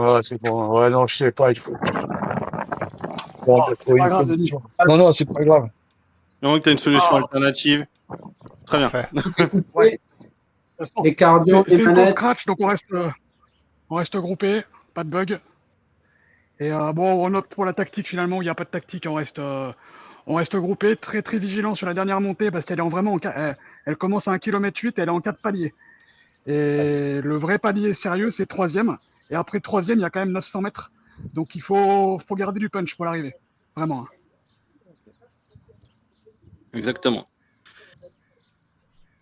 Ouais, c'est bon. Ouais, non, je sais pas, il faut. Bon, Oh, c'est pas grave, Denis. Non, non, c'est pas grave. Donc, tu as une solution Ah. alternative. Très bien. Parfait. Ouais. De toute façon, Les cardio, les c'est le temps manettes. scratch, donc on reste groupé, pas de bug. Et bon, on note pour la tactique finalement, il n'y a pas de tactique, on reste groupé, très très vigilant sur la dernière montée parce qu'elle est vraiment elle commence à 1,8 km et elle est en 4 paliers. Et le vrai palier sérieux, c'est 3e. Et après 3e, il y a quand même 900 mètres. Donc il faut garder du punch pour l'arrivée. Vraiment. Hein. Exactement.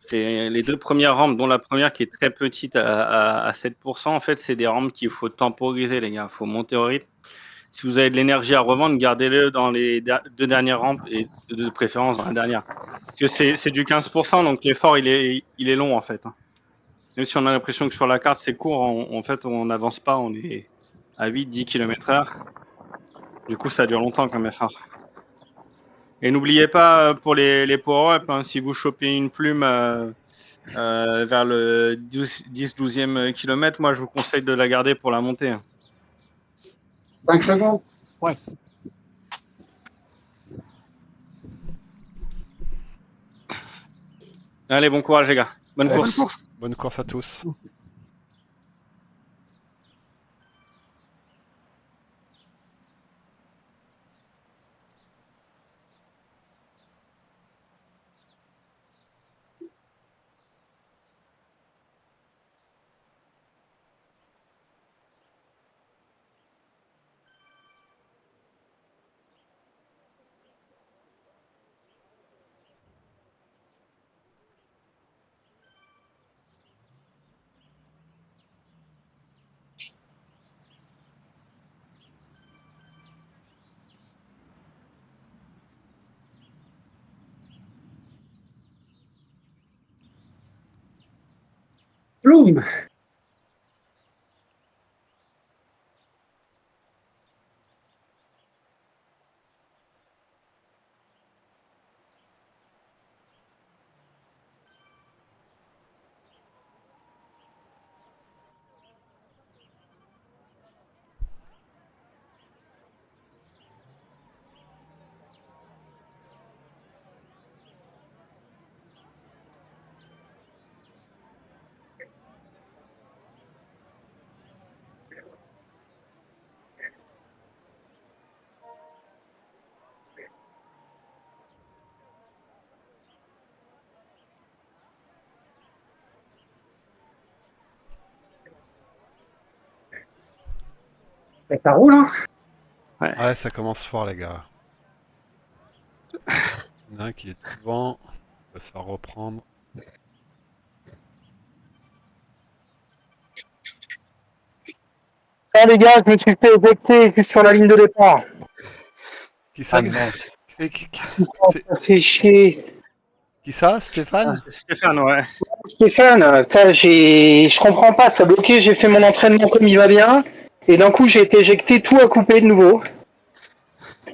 C'est les deux premières rampes, dont la première qui est très petite à 7%. En fait, c'est des rampes qu'il faut temporiser, les gars. Il faut monter au rythme. Si vous avez de l'énergie à revendre, gardez-le dans les deux dernières rampes et de préférence dans la dernière. Parce que c'est du 15%, donc l'effort, il est long, en fait. Même si on a l'impression que sur la carte, c'est court, en fait, on n'avance pas. On est à 8-10 km/h. Du coup, ça dure longtemps comme effort. Et n'oubliez pas, pour les power-up, hein, si vous chopez une plume vers le 10-12e kilomètre, moi, je vous conseille de la garder pour la montée. 5 secondes. Ouais. Allez, bon courage, les gars. Bonne Allez, course. Bonne course à tous. Bloom. Et ça roule, hein? Ouais, ça commence fort, les gars. Il y en a un qui est devant. Il va se faire reprendre. Ah les gars, je me suis fait éjecter juste sur la ligne de départ. Qui ça? Ah, mince. Ça fait chier. Qui ça, Stéphane? C'est Stéphane, ouais. Stéphane, je comprends pas, ça a bloqué, j'ai fait mon entraînement comme il va bien, et d'un coup j'ai été éjecté, tout a coupé de nouveau.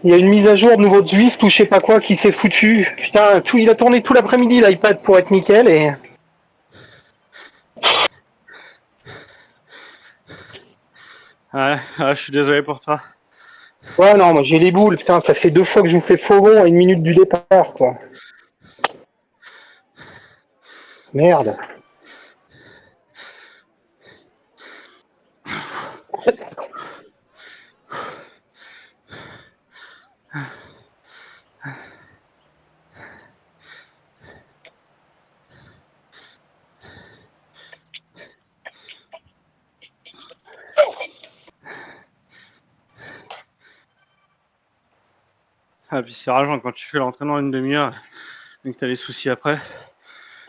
Il y a une mise à jour de nouveau de Zwift ou je sais pas quoi qui s'est foutu. Putain, il a tourné tout l'après-midi l'iPad pour être nickel et. Ouais, je suis désolé pour toi. Ouais, non, moi j'ai les boules, putain, ça fait 2 fois que je vous fais faux bond à 1 minute du départ, quoi. Merde. Ah, puis c'est rageant quand tu fais l'entraînement une demi-heure et que t'as les soucis après.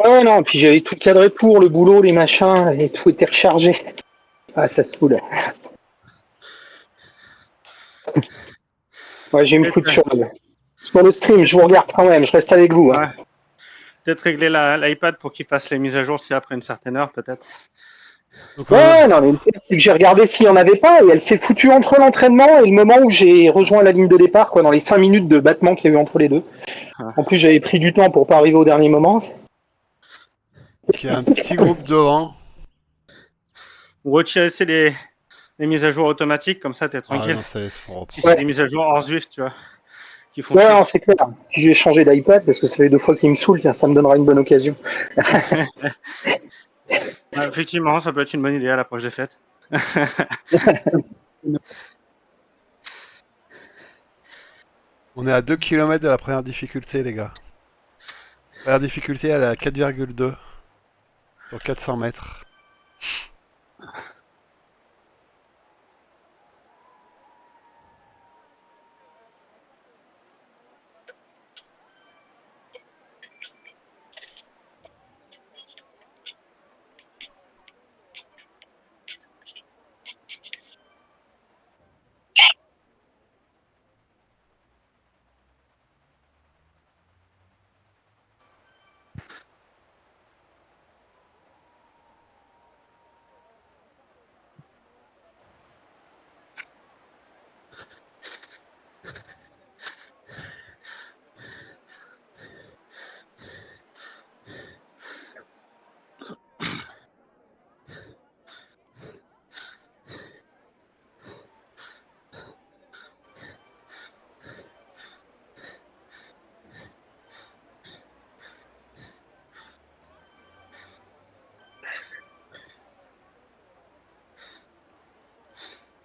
Ouais, non, puis j'avais tout cadré pour, le boulot, les machins, et tout était rechargé. Ah, ça se fout. Ouais, j'ai me foutre sur le stream, je vous regarde quand même, je reste avec vous. Hein. Ouais. Peut-être régler l'iPad pour qu'il fasse les mises à jour, c'est après une certaine heure, peut-être. Donc, Ouais, non, mais le pire, c'est que j'ai regardé s'il n'y en avait pas, et elle s'est foutue entre l'entraînement et le moment où j'ai rejoint la ligne de départ, quoi, dans les 5 minutes de battement qu'il y a eu entre les deux. Ah. En plus, j'avais pris du temps pour pas arriver au dernier moment. il y a un petit groupe devant. Retirez les mises à jour automatiques, comme ça, t'es Ah tranquille. non, ça se font Si reprendre. c'est Ouais. des mises à jour hors Zwift, tu vois, qui font Ouais, chier. non, c'est clair. Puis je vais changer d'iPad parce que ça fait 2 fois qu'il me saoule, tiens, ça me donnera une bonne occasion. Ouais, effectivement, ça peut être une bonne idée à l'approche des fêtes. On est à 2 km de la première difficulté, les gars. Première difficulté, elle est à 4,2 sur 400 mètres.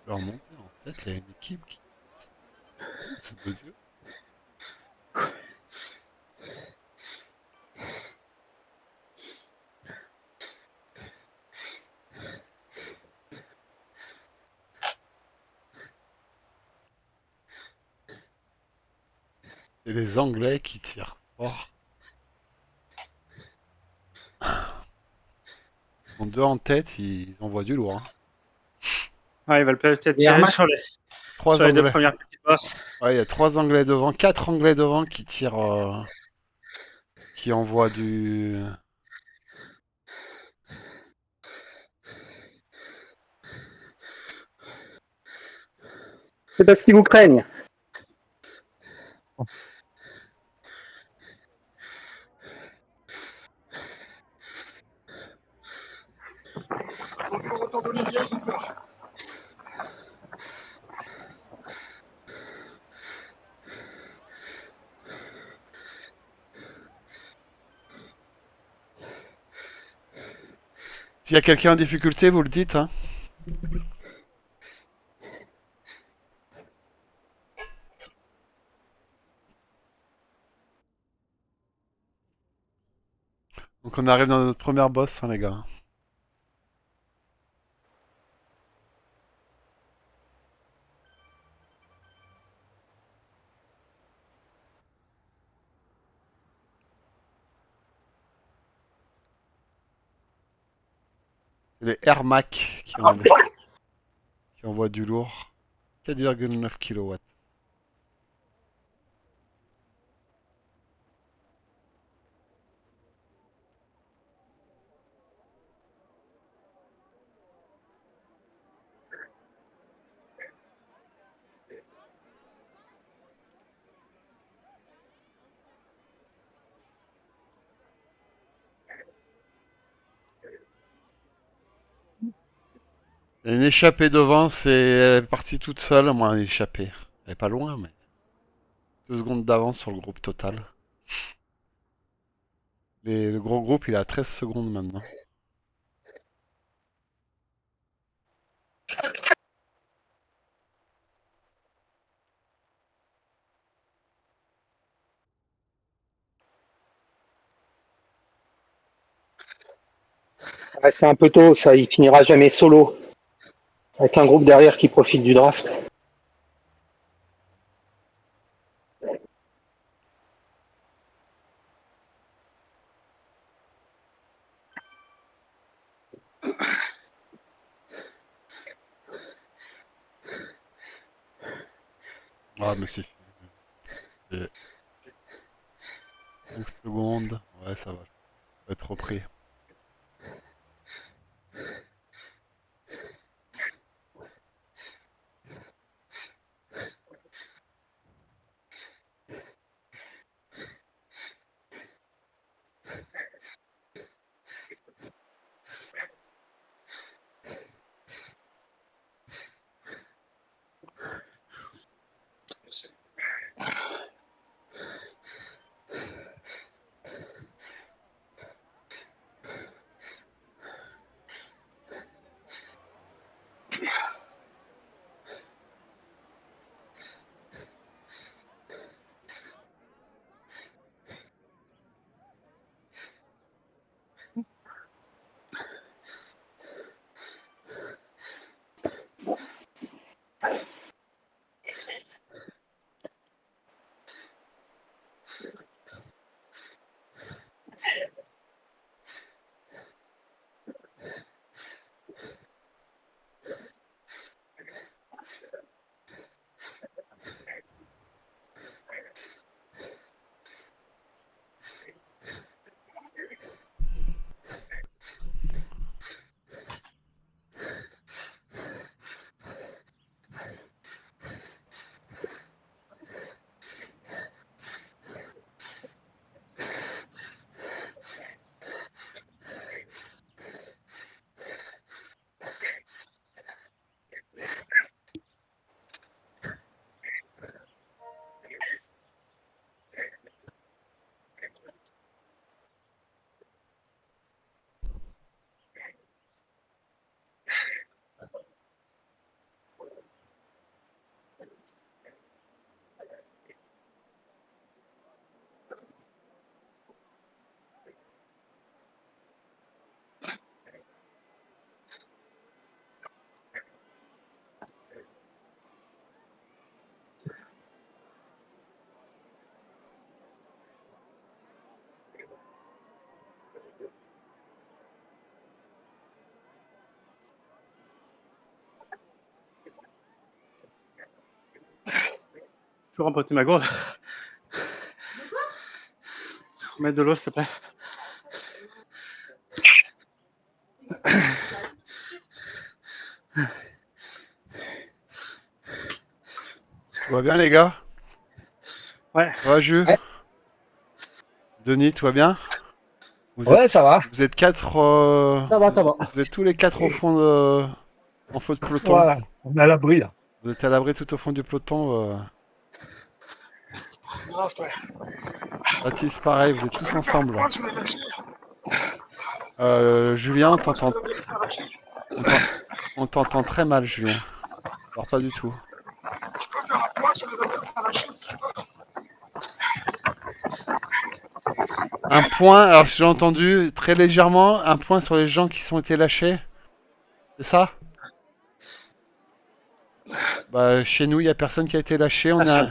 Je vais remonter en tête, il y a une équipe qui pousse de Dieu. C'est les Anglais qui tirent fort. Ils sont deux en tête, ils envoient du lourd. Hein. Ouais, ils veulent peut-être Et tirer Arma- Trois sur les deux Anglais. premières petites bosses. Ouais, il y a trois Anglais devant, quatre Anglais devant qui tirent, qui envoient du. C'est parce qu'ils vous craignent. Retour d'Olivier, j'ai peur. S'il y a quelqu'un en difficulté, vous le dites. Hein. Donc on arrive dans notre première boss, hein, les gars. C'est les Air Mac qui envoient du lourd. 4,9 kW. Il y a une échappée devant, elle est partie toute seule, moi, une échappée. Elle est pas loin, mais 2 secondes d'avance sur le groupe total. Le gros groupe, il est à 13 secondes maintenant. Ouais, c'est un peu tôt, ça, il finira jamais solo. Avec un groupe derrière qui profite du draft. Ah, mais c'est fini. C'est 5 secondes. Ouais, ça va. Je vais être repris. Je peux remporter ma gourde. Mets de l'eau, s'il te plaît. Tout va bien, les gars? Ouais. Ça va, Jus? Ouais. Denis, tout va bien? Vous Ouais, êtes, ça va. vous êtes quatre. Ça va, ça va. Vous êtes tous les quatre au fond en feu de peloton. Voilà, on est à l'abri là. Vous êtes à l'abri tout au fond du peloton. Baptiste, pareil, vous êtes tous ensemble. Julien, on t'en- on t'entend très mal, Julien. Alors pas du tout. Un point, alors j'ai entendu très légèrement, un point sur les gens qui sont été lâchés. C'est ça? Bah, chez nous, il n'y a personne qui a été lâché. On a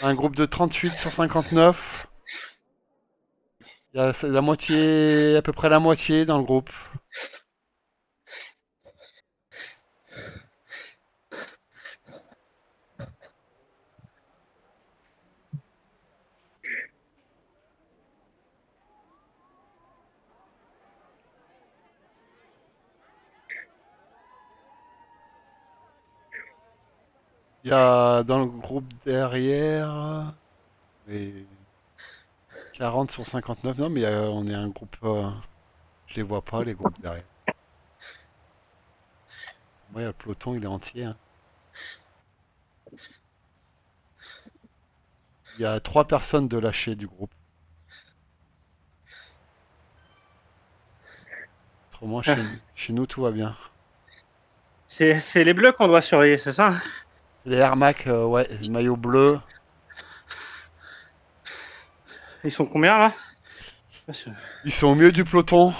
un groupe de 38 sur 59. Il y a la moitié, à peu près la moitié dans le groupe. Il y a dans le groupe derrière, mais 40 sur 59. Non, mais on est un groupe. Je les vois pas, les groupes derrière. Moi, le peloton, il est entier, hein. Il y a 3 personnes de lâchées du groupe. Autrement, chez nous, tout va bien. C'est les bleus qu'on doit surveiller, c'est ça? Les Air Max, ouais, maillot bleu. Ils sont combien là? Ils sont au milieu du peloton.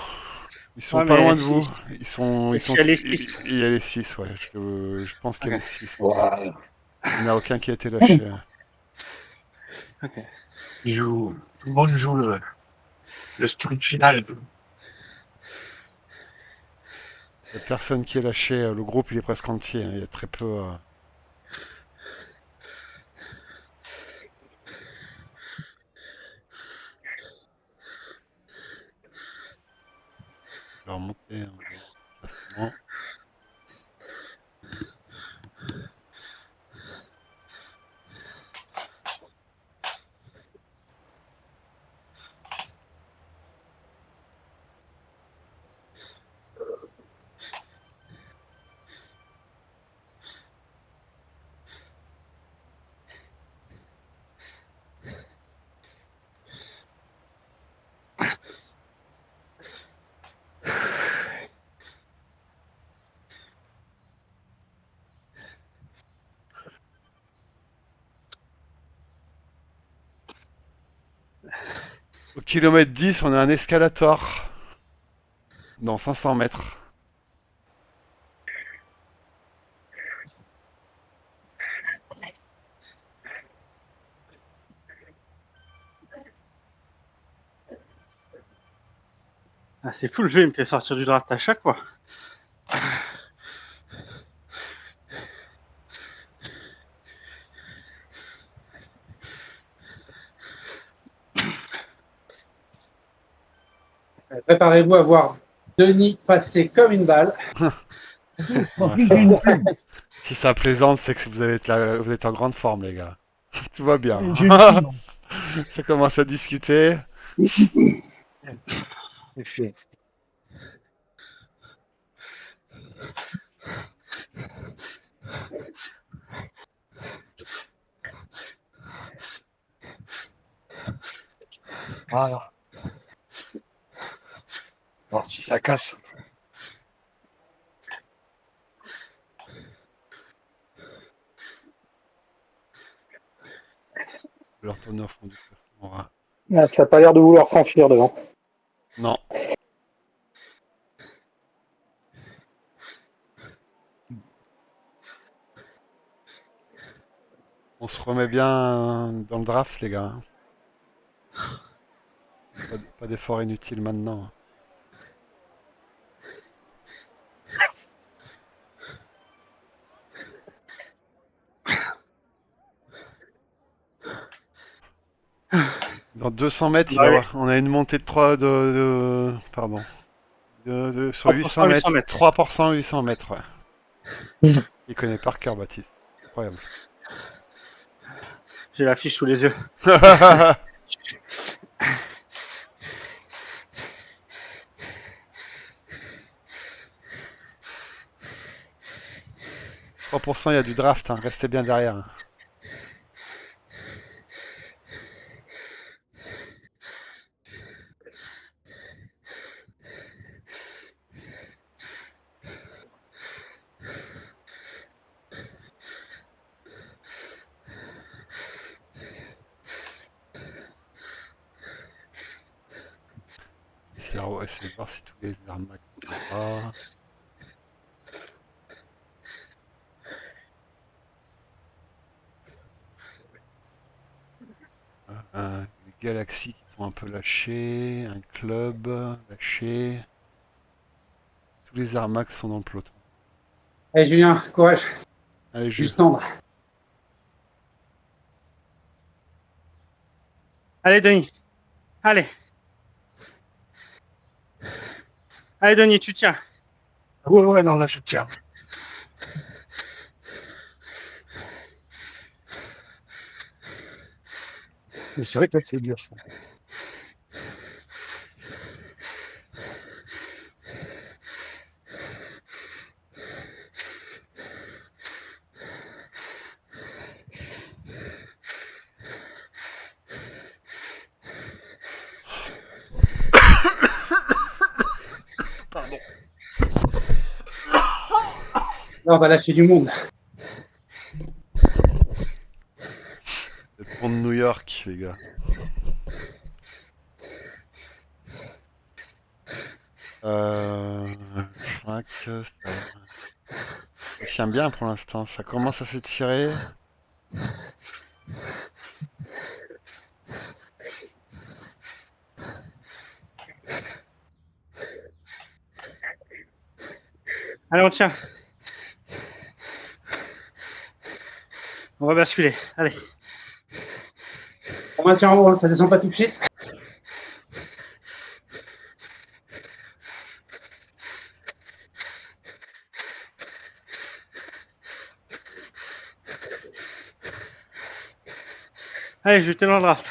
Ils sont Ouais, pas loin mais de vous. Ils est-ce sont, qu'il y a les 6? il y a les 6, ouais. Je pense qu'il y a Ok. les 6. Ouais. Il n'y en a aucun qui a été lâché. Ok. Tout le monde joue le sprint final. Il n'y a personne qui est lâché. Le groupe, il est presque entier, hein. Il y a très peu. Je vais remonter hein, le classement. Au kilomètre 10, on a un escalator. Dans 500 mètres. Ah, c'est fou le jeu, il me fait sortir du draft à chaque fois. Préparez-vous à voir Denis passer comme une balle. Ouais, ça va. Si ça plaisante, c'est que vous êtes en grande forme, les gars. Tout va bien. J'ai une prime. Ça commence à discuter. C'est fait. Voilà. Alors, si ça casse. Je vais leur tourner au fond du classement. Ouais. Ah, ça a pas l'air de vouloir s'enfuir devant. Non. On se remet bien dans le draft, les gars. Pas d'effort inutile maintenant. Dans 200 mètres, Ouais. on a une montée de 3 pardon. Sur 800 3% 800 mètres. mètres. 3% 800 mètres, ouais. Il connaît par cœur, Baptiste. Incroyable. J'ai la fiche sous les yeux. 3%, il y a du draft, hein. Restez bien derrière. Hein. Essayez de voir si tous les armacs sont là. Des galaxies qui sont un peu lâchées. Un club lâché. Tous les armacs sont dans le peloton. Allez, Julien, courage. Allez, Du jeu. stand. Allez, Denis. Allez. Allez, Denis, tu tiens. Ouais, non, là, je tiens. Mais c'est vrai que là, c'est dur. Pardon. Là, on va lâcher du monde. Le pont de New York, les gars. Je crois que ça tient bien pour l'instant. Ça commence à s'étirer. Allez, on tient. On va basculer. Allez. On maintient en haut, ça descend pas tout de suite. Allez, je t'ai dans le draft.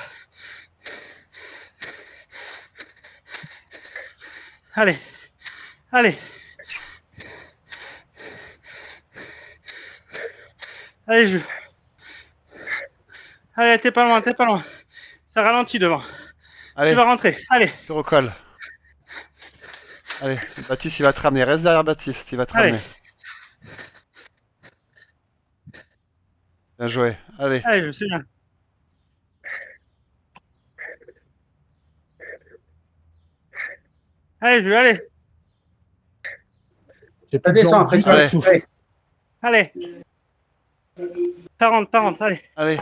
Allez. Allez. Allez, je. Allez, t'es pas loin, t'es pas loin. Ça ralentit devant. Allez, Tu vas rentrer. Allez. tu recolles. Allez, Baptiste, il va te ramener. Reste derrière Baptiste, il va te Allez. ramener. Bien joué. Allez. Allez, je sais bien. Allez, Jules, allez. J'ai Ça plus de descend jambes après du toi. tout, Allez. souffle. Allez. 40, allez. Allez.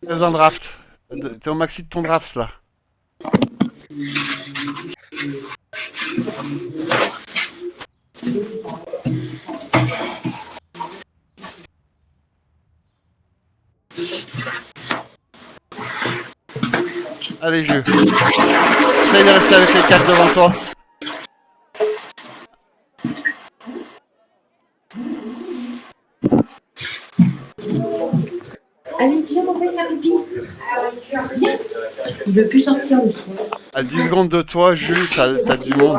Fais un draft. T'es au maxi de ton draft là. Allez, Jus. Essaye de rester avec les 4 devant toi. Allez, viens, on va faire pipi. Viens. Il veut plus sortir le soir. À 10 secondes de toi, Jus, t'as du monde.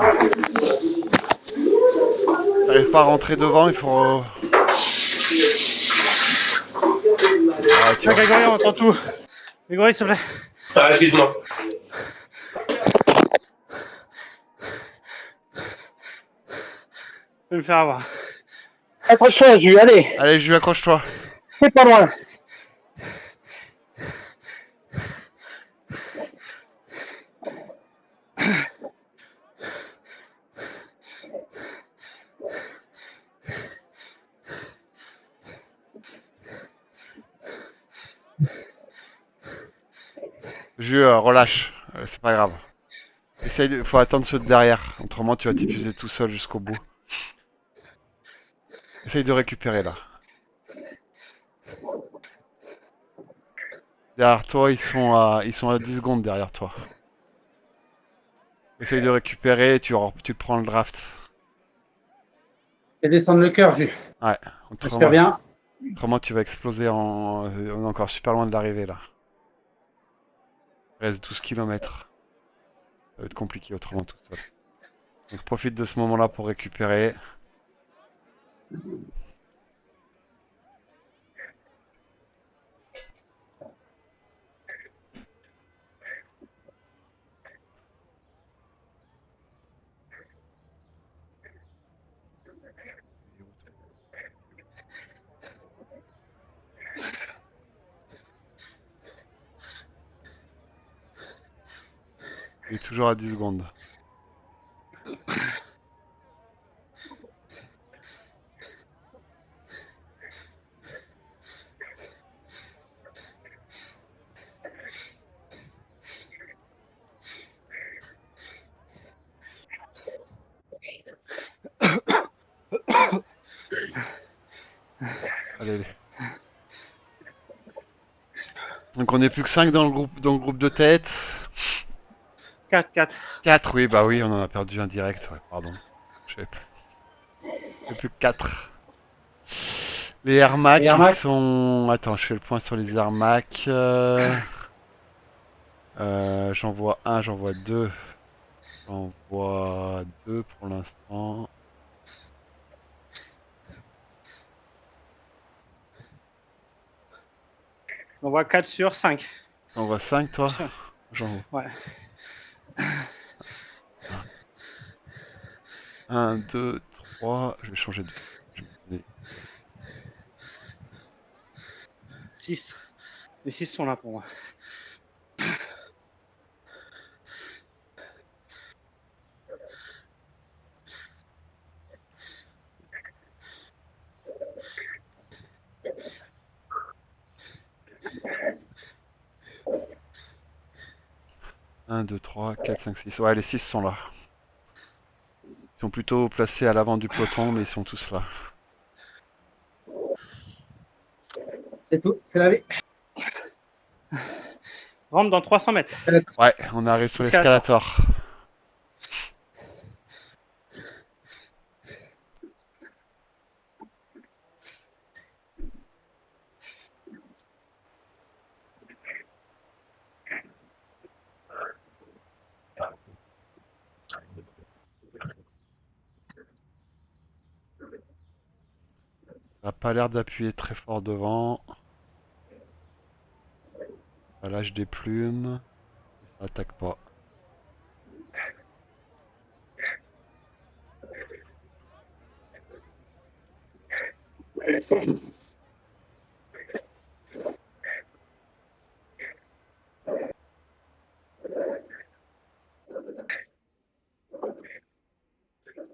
T'arrives pas à rentrer devant, il faut... Ah, tu vois. Grégory, on entend tout. Grégory, s'il te plaît. Ah, excuse-moi. Je vais me faire avoir. Accroche-toi, Jus, allez, Allez, Jus, accroche-toi. c'est pas loin. Jus, relâche. C'est pas grave. Faut attendre ceux de derrière. Autrement, tu vas t'épuiser tout seul jusqu'au bout. Essaye de récupérer là. Derrière toi, ils sont à 10 secondes derrière toi. Essaye de récupérer, tu prends le draft. Fais descendre le cœur, Jus. Ouais, Respire bien. autrement tu vas exploser on est encore super loin de l'arrivée là. Il reste 12 km. Ça va être compliqué autrement tout seul. Donc profite de ce moment-là pour récupérer. Il est toujours à 10 secondes. Allez. Donc on n'est plus que 5 dans le groupe de tête. 4. 4, oui, bah oui, on en a perdu un direct, ouais, pardon. Je sais plus. Il plus que 4. Les Airmac, Les Airmac. ils sont... Attends, je fais le point sur les Airmac. J'en vois un, j'en vois deux. J'en vois deux pour l'instant. On voit 4 sur 5. J'en vois 5, toi? Tiens. J'en vois. Ouais. 1, 2, 3. Je vais changer de... Je vais me donner- 6. Les 6 sont là pour moi. Un, 2, 3, 4, 5, 6. Ouais, les 6 sont là. Ils sont plutôt placés à l'avant du peloton, mais ils sont tous là. C'est tout. C'est la vie. Rampe dans 300 mètres. Ouais, on arrive sur l'escalator. Ça n'a pas l'air d'appuyer très fort devant. Ça lâche des plumes. Ça attaque pas.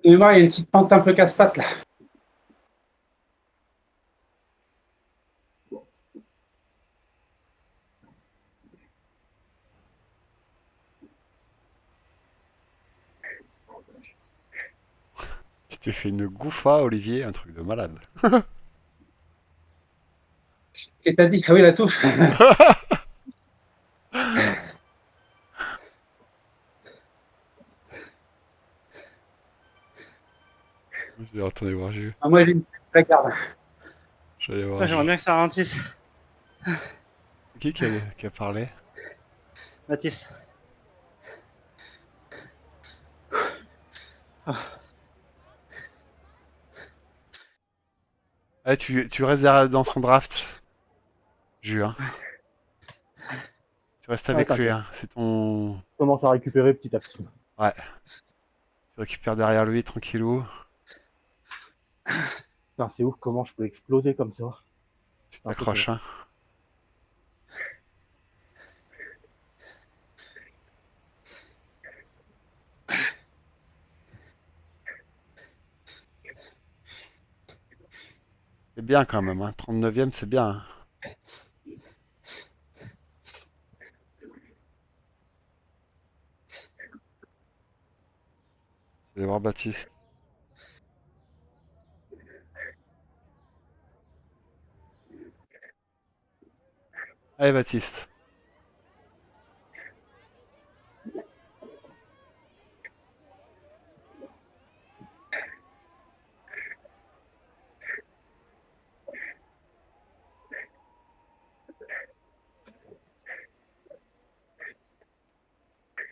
Et moi, il y a une petite pente un peu casse-patte là. Tu t'es fait une gouffa, Olivier, un truc de malade. Et t'as dit, ah oui, la touche. Je vais retourner voir Jules. Ah, moi, j'ai une petite placarde. Je vais aller voir Ouais, j'aimerais Jules. bien que ça ralentisse. C'est qui a parlé? Mathis. Ah, tu restes derrière dans son draft, Jules. Hein. Tu restes Ouais, avec lui. t'inquiète. Hein. C'est ton. Je commence à récupérer petit à petit. Ouais. Tu récupères derrière lui, tranquillou. Putain, c'est ouf comment je peux exploser comme ça. Tu C'est impressionnant. t'accroches. Hein. C'est bien quand même. Hein. 39e, c'est bien. Hein. Je vais voir Baptiste. Allez, Baptiste.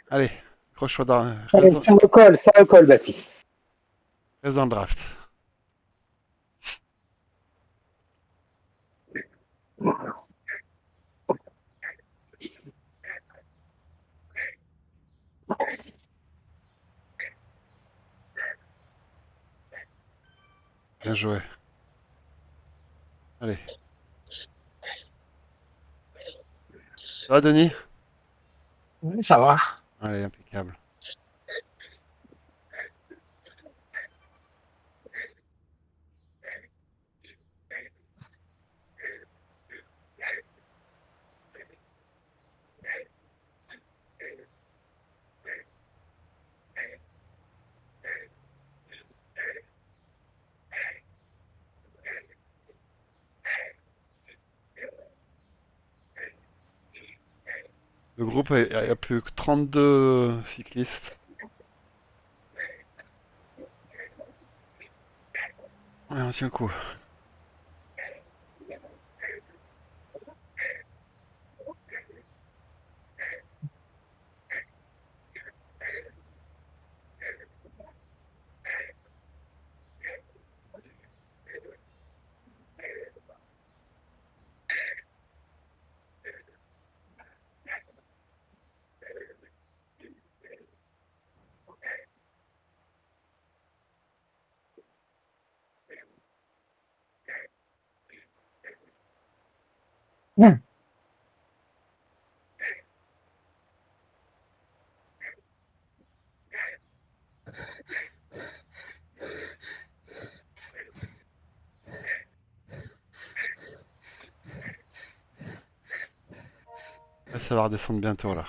Allez, accroche-toi dans. Allez, ça recolle, Baptiste. Reste dans le draft. Bien joué. Allez. Ça va, Denis? Oui, ça va. Allez, impeccable. Le groupe a plus que 32 cyclistes. Ouais, on tient le coup. Ouais, ça va redescendre bientôt là.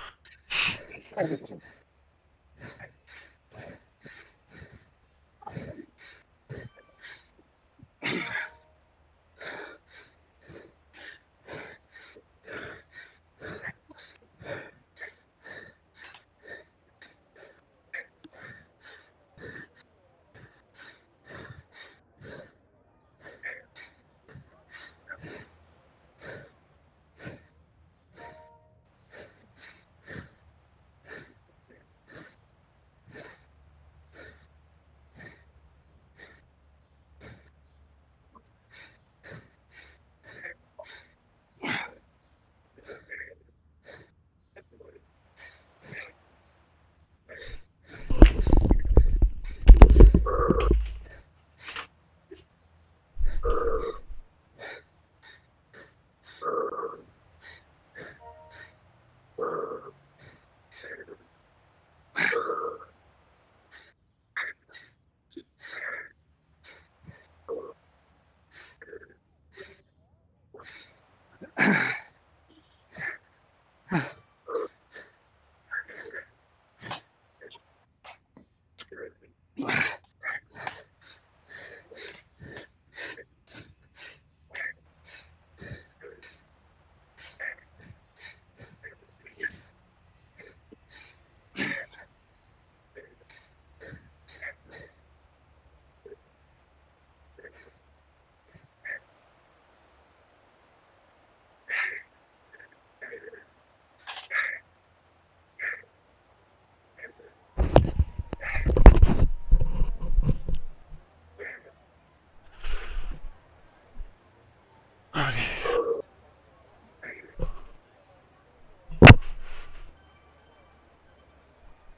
Allez.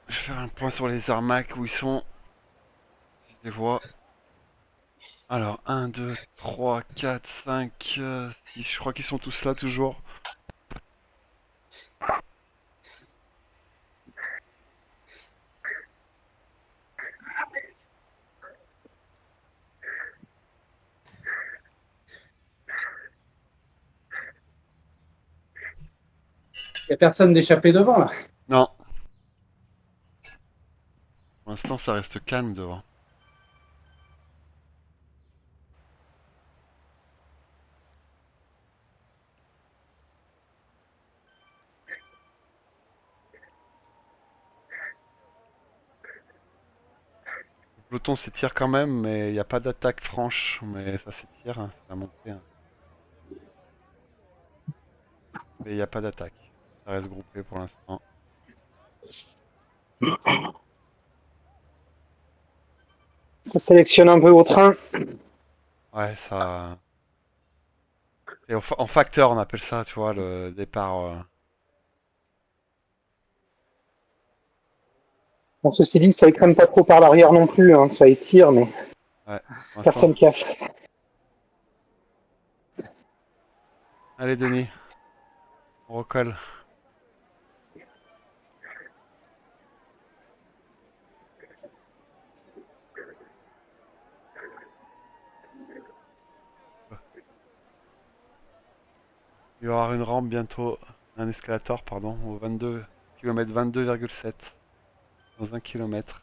Je vais faire un point sur les armacs où ils sont. Je les vois. Alors, 1, 2, 3, 4, 5, 6. Je crois qu'ils sont tous là toujours. Il n'y a personne d'échappé devant, là. Non. Pour l'instant, ça reste calme devant. Le peloton s'étire quand même, mais il n'y a pas d'attaque franche. Mais ça s'étire, hein, c'est la montée, hein. Mais il n'y a pas d'attaque. Ça reste groupé pour l'instant. Ça sélectionne un peu au train. Ouais, ça. C'est en facteur, on appelle ça, tu vois, le départ. Bon, ceci dit, ça écrème pas trop par l'arrière non plus, hein. Ça étire, mais Ouais, pour l'instant. personne casse. Allez, Denis, on recolle. Il va y avoir une rampe bientôt, un escalator, pardon, au 22 km 22,7 dans 1 km.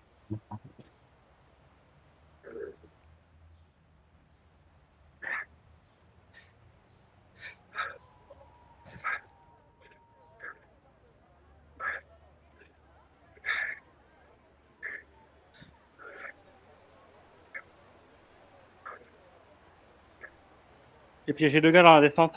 J'ai piégé 2 gars dans la descente.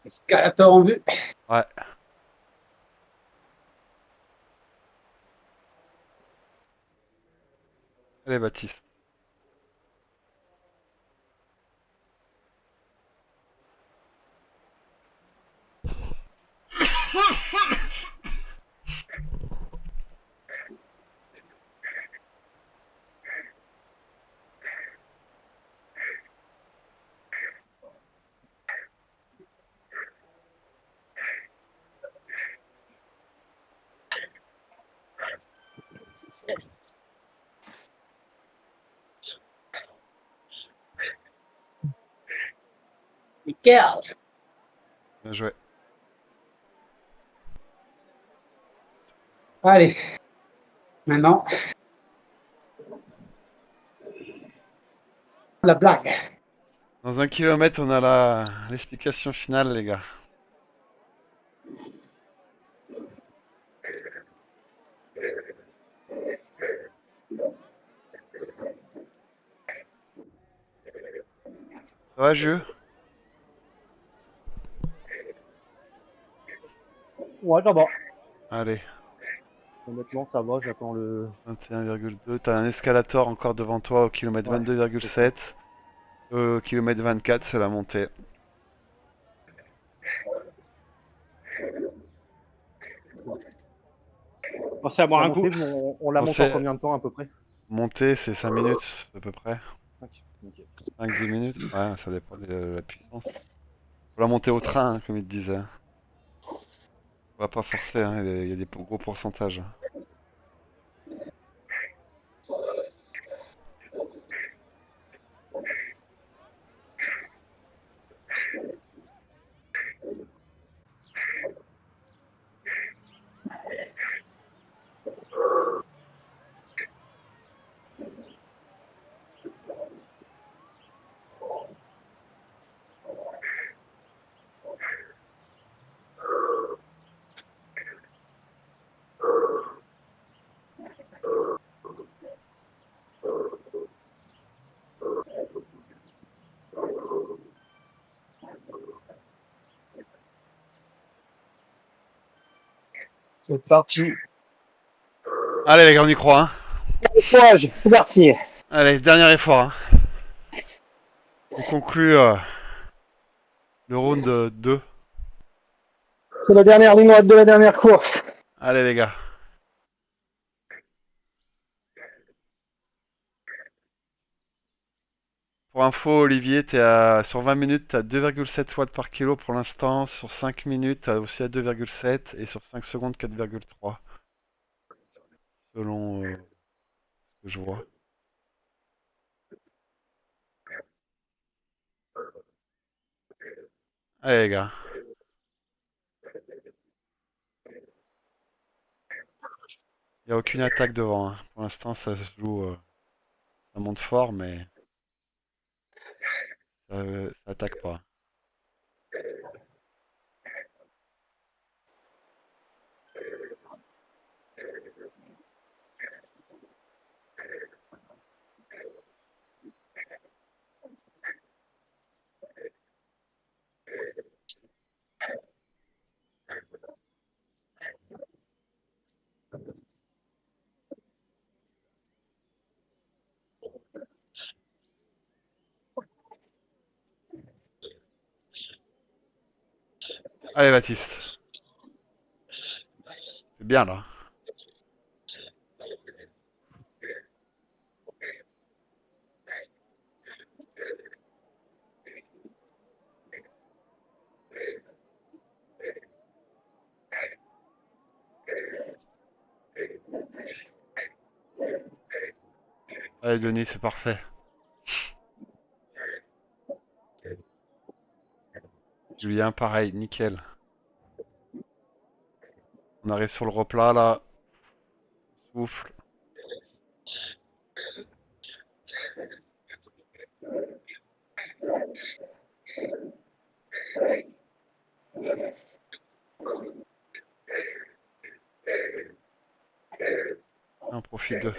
Escalator en vue. Ouais. Allez, Baptiste. Nickel. Bien joué. Allez. Maintenant. La blague. Dans 1 km, on a l'explication finale, les gars. Ça va, Jus? Ouais, ça va. Allez, Honnêtement, ça va. J'attends le. 21,2. T'as un escalator encore devant toi au kilomètre Ouais, c'est ça. 22,7. Au kilomètre 24, c'est la montée. Pensez à boire La un coup. montée, on la monte en Pensez, combien de temps à peu près? monter, c'est 5 minutes à peu près. 5. Ok. 5-10 minutes. Ouais, ça dépend de la puissance. Faut la monter au train, hein, comme il te disait. On va pas forcer, hein, il y a des gros pourcentages. C'est parti. Allez les gars, on y croit. Hein. Courage, c'est parti. Allez, dernier effort. Hein. On conclut le round 2. C'est la dernière ligne droite de la dernière course. Allez les gars. Pour info, Olivier, sur 20 minutes, tu as 2,7 watts par kilo pour l'instant. Sur 5 minutes, tu as aussi à 2,7 et sur 5 secondes, 4,3. Selon ce que je vois. Allez les gars. Il n'y a aucune attaque devant. Hein. Pour l'instant, ça se joue. Ça monte fort, mais ça attaque pas. Allez Baptiste. C'est bien là. Allez Denis, c'est parfait. Julien, pareil, nickel. On arrive sur le replat là. Souffle. On profite de.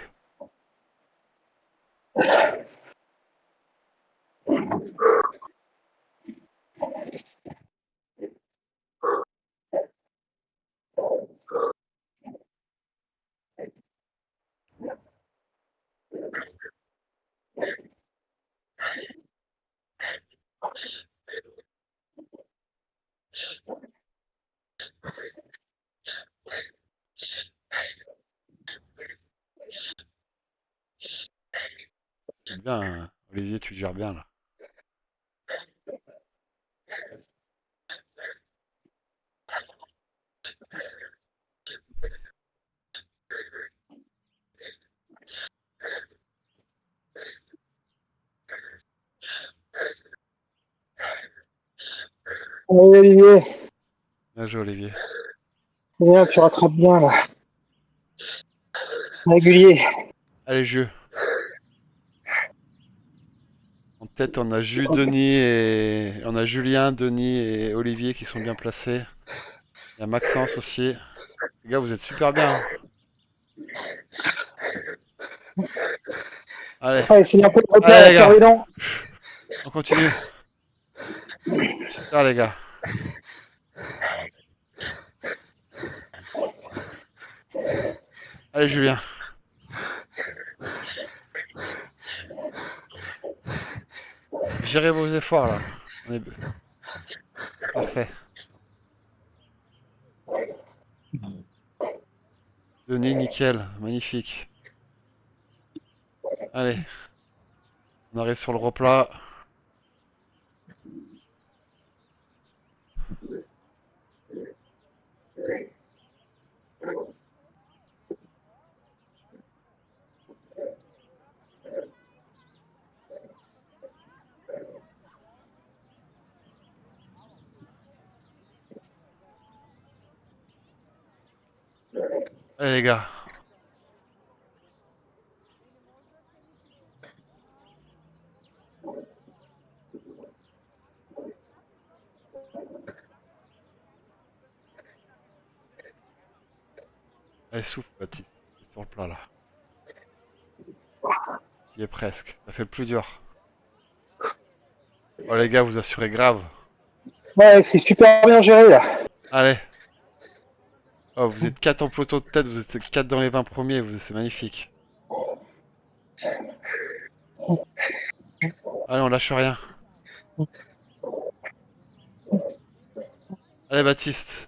C'est bien, hein. Olivier, tu gères bien là. Allez, Olivier. Bien joué Olivier. C'est bien, tu rattrapes bien là. Régulier. Allez jeu. En tête, on a Denis et on a Julien, Denis et Olivier qui sont bien placés. Il y a Maxence aussi. Les gars, vous êtes super bien. Hein. Allez, Allez, c'est un peu de repère, allez les gars. serre les dents. On continue. Super les gars. Allez Julien. Gérez vos efforts là. On est... Parfait. Denis, nickel, magnifique. Allez. On arrive sur le replat. Allez les gars. Allez, souffle, Baptiste. C'est sur le plat là. Il y est presque. Ça fait le plus dur. Oh les gars, vous assurez grave. Ouais, c'est super bien géré là. Allez. Oh, vous êtes 4 en peloton de tête, vous êtes 4 dans les 20 premiers, c'est magnifique. Allez, on lâche rien. Allez, Baptiste.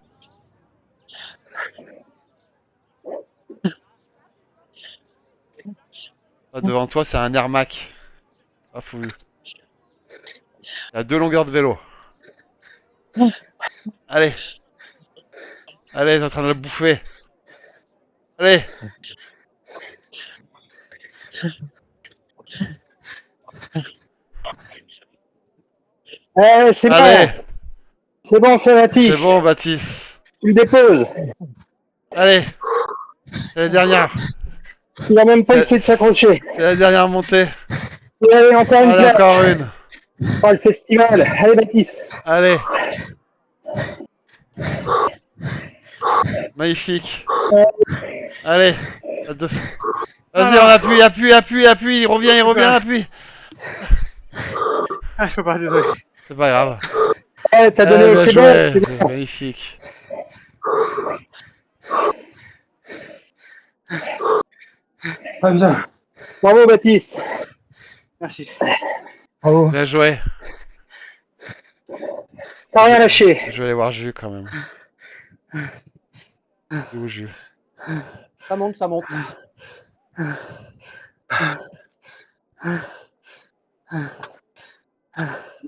Ah, devant toi, c'est un Airmac. Ah, fou. Il y a 2 longueurs de vélo. Allez. Allez, t'es en train de le bouffer. Allez. C'est Allez. bon. C'est bon, c'est Baptiste. C'est bon, Baptiste. Tu le déposes. Allez. C'est la dernière. Il a même pas C'est- essayé de s'accrocher. C'est la dernière montée. Et allez, encore une Allez, place. encore une. Oh, le festival. Allez, Baptiste. Allez. Magnifique. Allez. Vas-y, on appuie. Il revient, appuie. Ah, je peux pas, désolé. C'est pas grave. Ouais, t'as donné, bien c'est joué. bon. C'est magnifique. Très bien. Bravo, Baptiste. Merci. Bravo. Bien joué. T'as rien lâché. Je vais aller voir Jus quand même. Il est où Jus? Ça monte, ça monte.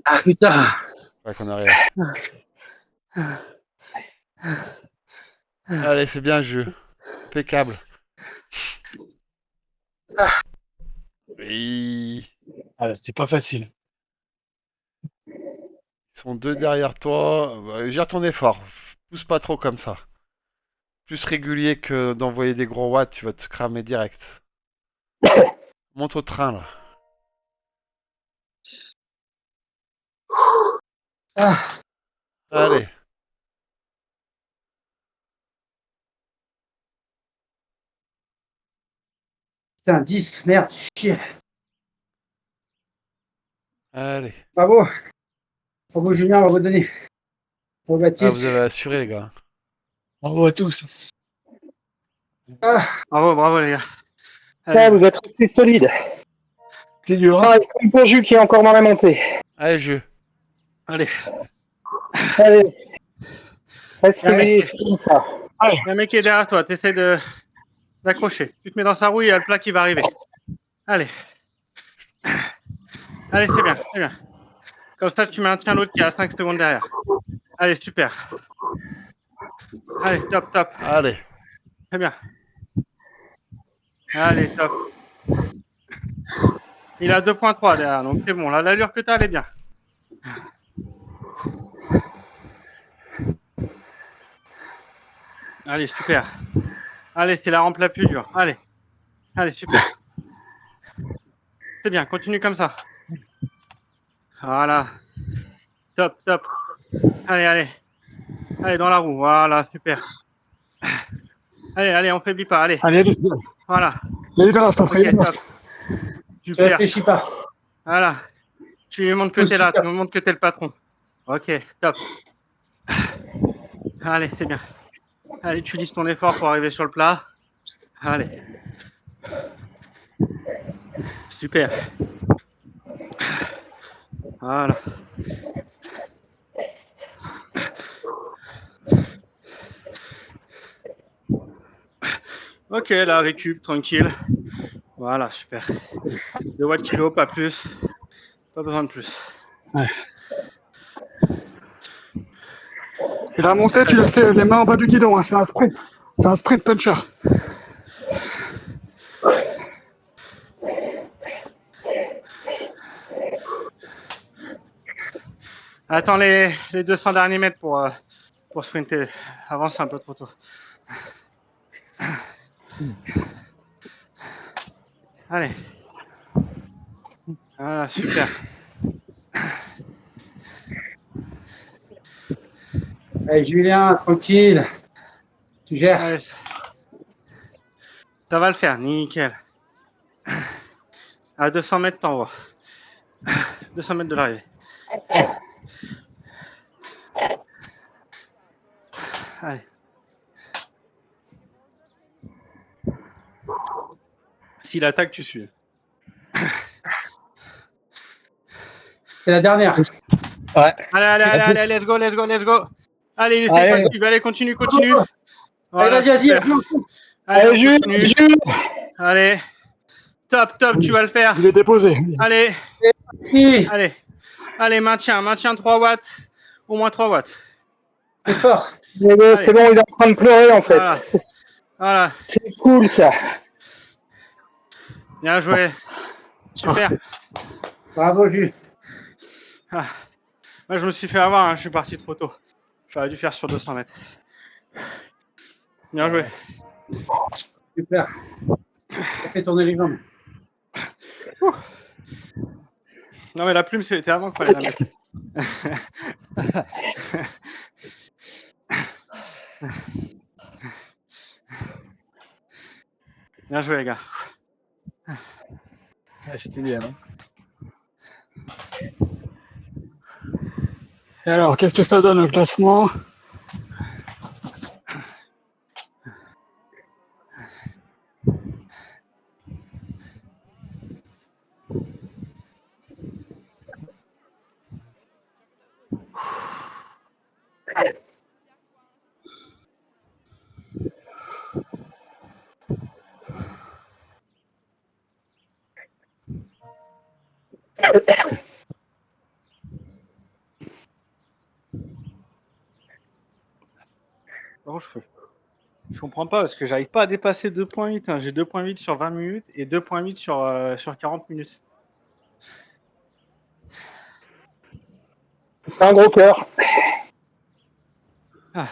Ah putain. Ouais, qu'on arrive. Allez, c'est bien Jus. Impeccable. Oui. Ah, c'est pas facile. Ils sont 2 derrière toi. Bah, gère ton effort. Pousse pas trop comme ça. Plus régulier que d'envoyer des gros watts, tu vas te cramer direct. Monte au train là. Ah, Allez. putain, 10. Merde, chier. Allez. Bravo. Bravo, Julien, bravo, Denis. Bravo, Ah, Baptiste. vous avez assuré les gars. Bravo à tous. Bravo, bravo, les gars. Ouais, Allez. vous êtes restés solides. C'est dur, hein? Pareil, comme pour Jules qui est encore dans la montée. Allez Jus. Allez. Allez. Reste Ouais, régulier, mais- c'est comme ça. Il y a un mec qui est derrière toi, t'essaies d'accrocher. Tu te mets dans sa roue, il y a le plat qui va arriver. Allez. Allez, c'est bien, c'est bien. Comme ça, tu maintiens l'autre qui est à 5 secondes derrière. Allez, super. Allez, top, top. Allez. Très bien. Allez, top. Il a 2.3 derrière, donc c'est bon. Là, l'allure que tu as, elle est bien. Allez, super. Allez, c'est la rampe la plus dure. Allez. Allez, super. C'est bien, continue comme ça. Voilà. Top, top. Allez, allez. Allez, dans la roue. Voilà, super. Allez, allez, on faiblit pas. Allez, Allez, voilà. il y a les drafts après. Ok, top. Tu Super. réfléchis pas. Voilà. Tu lui montres que t'es là, tu lui montres que t'es le patron. Ok, top. Allez, c'est bien. Allez, tu utilises ton effort pour arriver sur le plat. Allez. Super. Voilà. Ok, là, récup, tranquille. Voilà, super. 2 watts kilo, pas plus. Pas besoin de plus. Et la montée, tu le fais les mains en bas du guidon, hein, c'est un sprint. C'est un sprint puncher. Attends les 200 derniers mètres pour sprinter. Avant, c'est un peu trop tôt. Allez. Voilà, super. Allez, Julien, tranquille. Tu gères. Allez, ça va le faire, nickel. À 200 mètres, t'envoies. 200 mètres de l'arrivée. Allez. S'il attaque, tu suis. C'est la dernière. Allez, let's go. Allez, laissez Allez. pas suivre. Allez, continue. Allez, Voilà, vas-y, super. Allez, on Jules, continue. Jules. Allez. Top, tu vas le faire. Il est déposé. Allez, Oui, maintiens 3 watts. Au moins 3 watts. c'est fort. C'est bon, il est en train de pleurer en fait. Voilà. C'est cool ça. Bien joué. Super. Bravo, Jules. Moi, je me suis fait avoir, hein. Je suis parti trop tôt. J'aurais dû faire sur 200 mètres. Bien joué. Super. Ça fait tourner les jambes. Non, mais la plume, c'était avant qu'il fallait la mettre. Bien joué, les gars. C'était bien. Hein. Et alors, qu'est-ce que ça donne au classement? Oh, je comprends pas parce que j'arrive pas à dépasser 2.8. Hein. J'ai 2.8 sur 20 minutes et 2.8 sur 40 minutes. C'est un gros cœur. Ah.